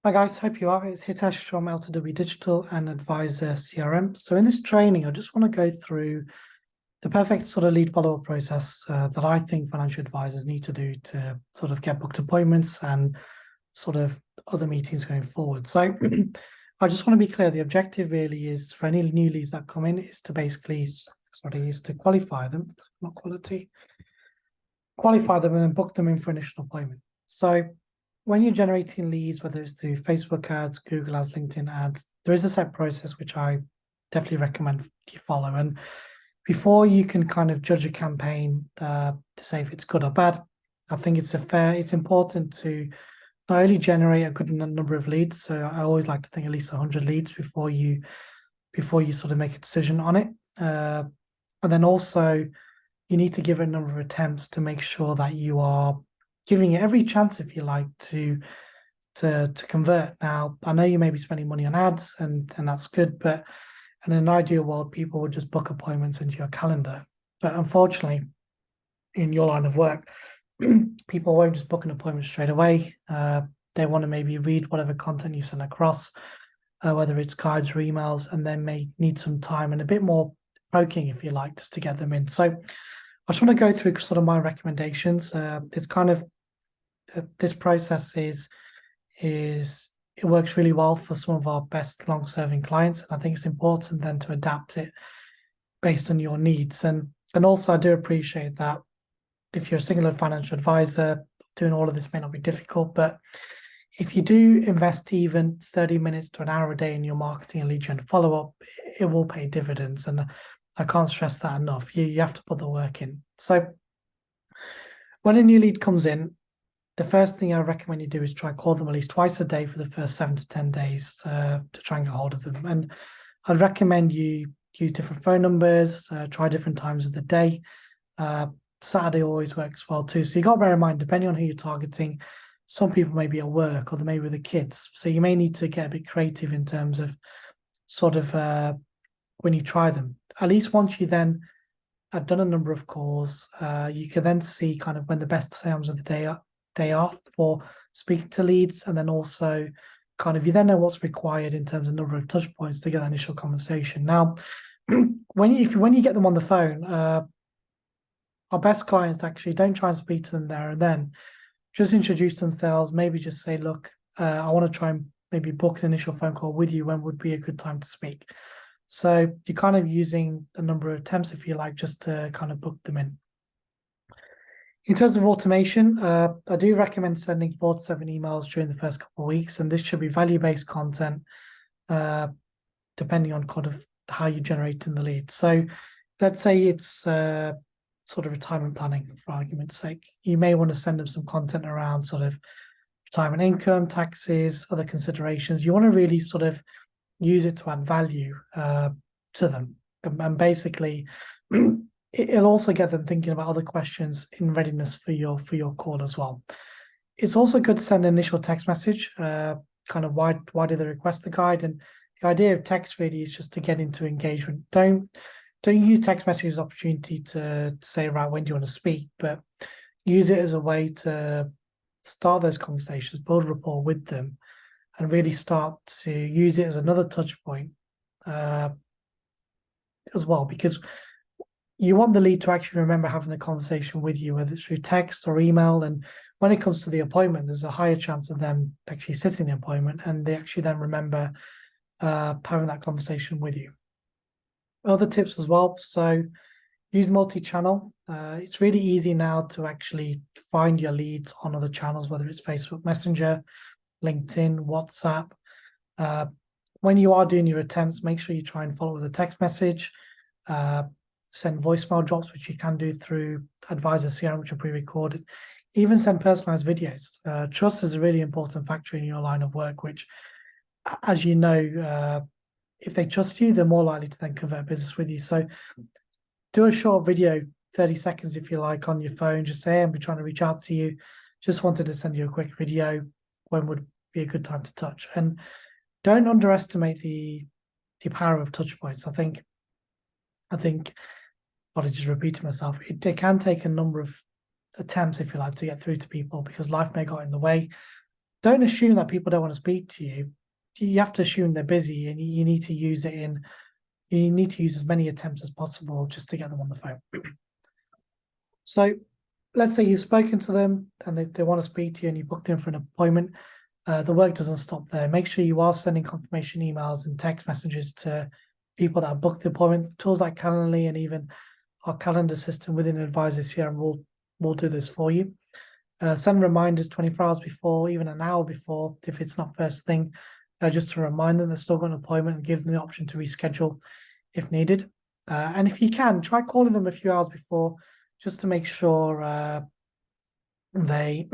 Hi guys, hope you are. It's Hitesh from LTW Digital and Advisor CRM. So in this training, I just want to go through the perfect sort of lead follow-up process that I think financial advisors need to do to sort of get booked appointments and sort of other meetings going forward. So I just want to be clear, the objective really is for any new leads that come in is to basically, is to qualify them, not qualify them and then book them in for initial appointment. So when you're generating leads, whether it's through Facebook ads, Google ads, LinkedIn ads, there is a set process which I definitely recommend you follow. And before you can kind of judge a campaign to say if it's good or bad, I think it's important to not only generate a good number of leads. So I always like to think at least 100 leads before you sort of make a decision on it. And then also you need to give it a number of attempts to make sure that you are giving it every chance, if you like, to convert. Now, I know you may be spending money on ads, and that's good, but in an ideal world, people would just book appointments into your calendar. But unfortunately, in your line of work, people won't just book an appointment straight away. They want to maybe read whatever content you send across, whether it's guides or emails, and then may need some time and a bit more poking, if you like, just to get them in. So I just want to go through sort of my recommendations. It's kind of this process is it works really well for some of our best long-serving clients, and I think it's important then to adapt it based on your needs. And also I do appreciate that if you're a singular financial advisor, doing all of this may not be difficult, but if you do invest even 30 minutes to an hour a day in your marketing and lead gen follow-up, it will pay dividends. And I can't stress that enough. You have to put the work in. So when a new lead comes in, the first thing I recommend you do is try call them at least twice a day for the first 7 to 10 days to try and get hold of them. And I'd recommend you use different phone numbers, try different times of the day. Saturday always works well too. So you got to bear in mind, depending on who you're targeting, some people may be at work or they may be with the kids. So you may need to get a bit creative in terms of sort of when you try them. At least once you then have done a number of calls, you can then see kind of when the best times of the day are for speaking to leads, and then also kind of you then know what's required in terms of number of touch points to get that initial conversation. Now, when you get them on the phone, our best clients actually don't try and speak to them there and then. Just introduce themselves, maybe just say, look, I want to try and maybe book an initial phone call with you. When would be a good time to speak? So you're kind of using a number of attempts, if you like, just to kind of book them in. In terms of automation, I do recommend sending 4 to 7 emails during the first couple of weeks, and this should be value-based content, depending on kind of how you're generating the lead. So let's say it's sort of retirement planning, for argument's sake. You may want to send them some content around sort of retirement income, taxes, other considerations. You want to really sort of use it to add value to them. And basically, it'll also get them thinking about other questions in readiness for your call as well. It's also good to send an initial text message, kind of why do they request the guide? And the idea of text really is just to get into engagement. Don't use text messages as an opportunity to say, right, when do you want to speak? But use it as a way to start those conversations, build rapport with them, and really start to use it as another touch point as well, because you want the lead to actually remember having the conversation with you, whether it's through text or email. And when it comes to the appointment, there's a higher chance of them actually sitting the appointment and they actually then remember having that conversation with you. Other tips as well. So use multi-channel. It's really easy now to actually find your leads on other channels, whether it's Facebook Messenger, LinkedIn, WhatsApp. When you are doing your attempts, make sure you try and follow with a text message. Send voicemail drops, which you can do through Advisor CRM, which are pre-recorded. Even send personalized videos. Trust is a really important factor in your line of work, which, as you know, if they trust you, they're more likely to then convert business with you. So do a short video, 30 seconds if you like, on your phone. Just say, I'm trying to reach out to you. Just wanted to send you a quick video. When would be a good time to touch? And don't underestimate the power of touch points. I think I'll just repeat myself. It can take a number of attempts, if you like, to get through to people because life may got in the way. don't assume that people don't want to speak to you. You have to assume they're busy, and you need to use it in. You need to use as many attempts as possible just to get them on the phone. So let's say you've spoken to them and they want to speak to you and you booked in for an appointment. The work doesn't stop there. Make sure you are sending confirmation emails and text messages to people that have booked the appointment. Tools like Calendly and even our calendar system within Advisors CRM will do this for you. Send reminders 24 hours before, even an hour before, if it's not first thing, just to remind them they've still got an appointment and give them the option to reschedule if needed. And if you can, try calling them a few hours before just to make sure they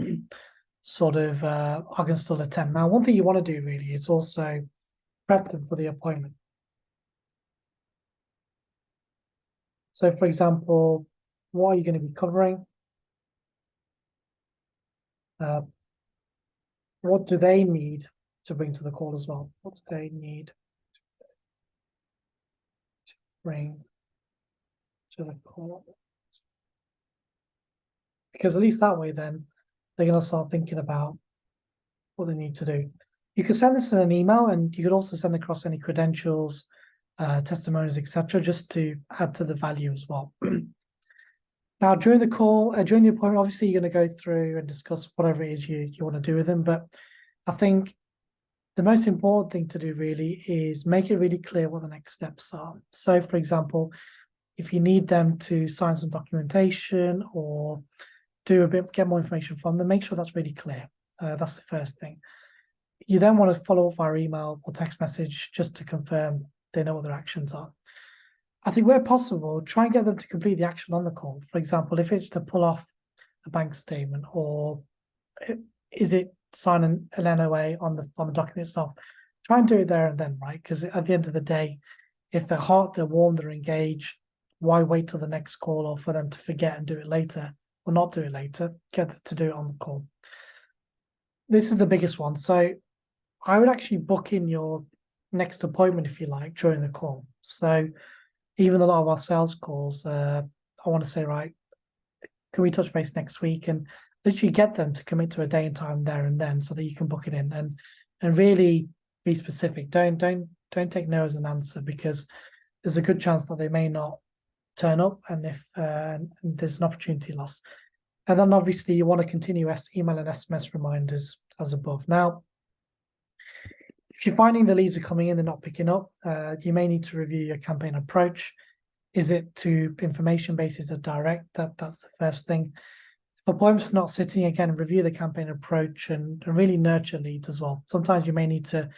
sort of are going to still attend. Now, one thing you want to do really is also prep them for the appointment. So, for example, what are you going to be covering? What do they need to bring to the call as well? What do they need to bring to the call? Because at least that way, then they're going to start thinking about what they need to do. You could send this in an email, and you could also send across any credentials, testimonials, etc., just to add to the value as well. Now, during the call, during the appointment, obviously you're going to go through and discuss whatever it is you want to do with them. But I think the most important thing to do really is make it really clear what the next steps are. So, for example, if you need them to sign some documentation or get more information from them, make sure that's really clear. That's the first thing. You then want to follow up via email or text message just to confirm they know what their actions are. I think where possible, try and get them to complete the action on the call. For example, if it's to pull off a bank statement, or is it sign an NOA on the document itself, try and do it there and then, right? Because at the end of the day, if they're hot, they're warm, they're engaged, why wait till the next call or for them to forget and do it later or not do it later? Get them to do it on the call. This is the biggest one. So I would actually book in your next appointment, if you like, during the call. So even a lot of our sales calls, I want to say, right, can we touch base next week, and literally get them to commit to a day and time there and then so that you can book it in and really be specific. Don't take no as an answer, because there's a good chance that they may not turn up, and if and there's an opportunity loss. And then obviously you want to continue email and SMS reminders as above. Now, if you're finding the leads are coming in, they're not picking up, you may need to review your campaign approach. Is it to information basis or direct? That's the first thing. If appointments not sitting, again, review the campaign approach and really nurture leads as well. Sometimes you may need to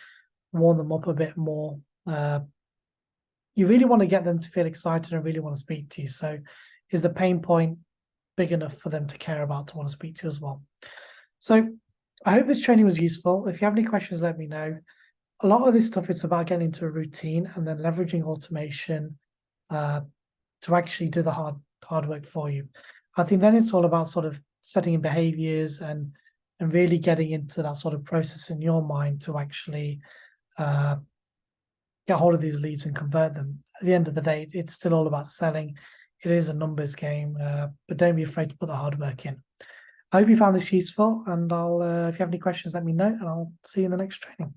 warm them up a bit more. You really want to get them to feel excited and really want to speak to you. So is the pain point big enough for them to care about, to want to speak to you as well? So I hope this training was useful. If you have any questions, let me know. A lot of this stuff is about getting into a routine and then leveraging automation to actually do the hard work for you. I think then it's all about sort of setting in behaviors and really getting into that sort of process in your mind to actually get hold of these leads and convert them. At the end of the day, it's still all about selling. It is a numbers game, but don't be afraid to put the hard work in. I hope you found this useful, and if you have any questions, let me know, and I'll see you in the next training.